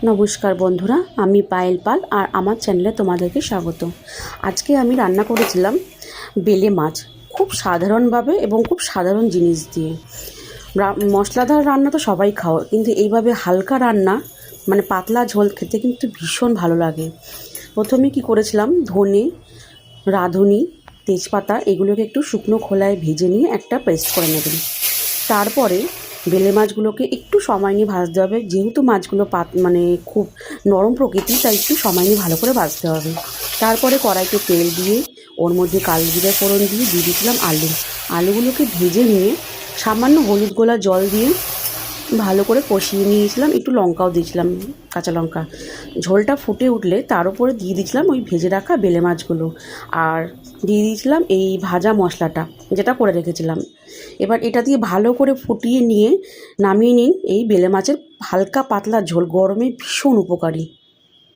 নমস্কার বন্ধুরা, আমি পায়েল পাল আর আমার চ্যানেলে তোমাদেরকে স্বাগত। আজকে আমি রান্না করেছিলাম বেলে মাছ, খুব সাধারণভাবে এবং খুব সাধারণ জিনিস দিয়ে। মশলাদার রান্না তো সবাই খাও, কিন্তু এইভাবে হালকা রান্না মানে পাতলা ঝোল খেতে কিন্তু ভীষণ ভালো লাগে। প্রথমে কি করেছিলাম, ধনে, রাঁধুনি, তেজপাতা এগুলোকে একটু শুকনো খোলায় ভেজে নিয়ে একটা পেস্ট করে নেবেন। তারপরে বেলে মাছগুলোকে একটু সময় নিয়ে ভাজতে হবে, যেহেতু মাছগুলো মানে খুব নরম প্রকৃতি, তাই একটু সময় নিয়ে ভালো করে ভাজতে হবে। তারপরে কড়াইতে তেল দিয়ে ওর মধ্যে কালো জিরে ফোড়ন দিয়ে দিয়েছিলাম আলুগুলোকে ভেজে নিয়ে সামান্য হলুদ গোলা জল দিয়ে ভালো করে কষিয়ে নিয়েছিলাম, একটু লঙ্কাও দিয়েছিলাম, কাঁচা লঙ্কা। ঝোলটা ফুটে উঠলে তার উপরে দিয়ে দিয়েছিলাম ওই ভেজে রাখা বেলে মাছগুলো, আর দিয়ে দিয়েছিলাম এই ভাজা মশলাটা যেটা করে রেখেছিলাম। এবার এটা দিয়ে ভালো করে ফুটিয়ে নিয়ে নামিয়ে নিন। এই বেলে মাছের হালকা পাতলা ঝোল গরমে ভীষণ উপকারী।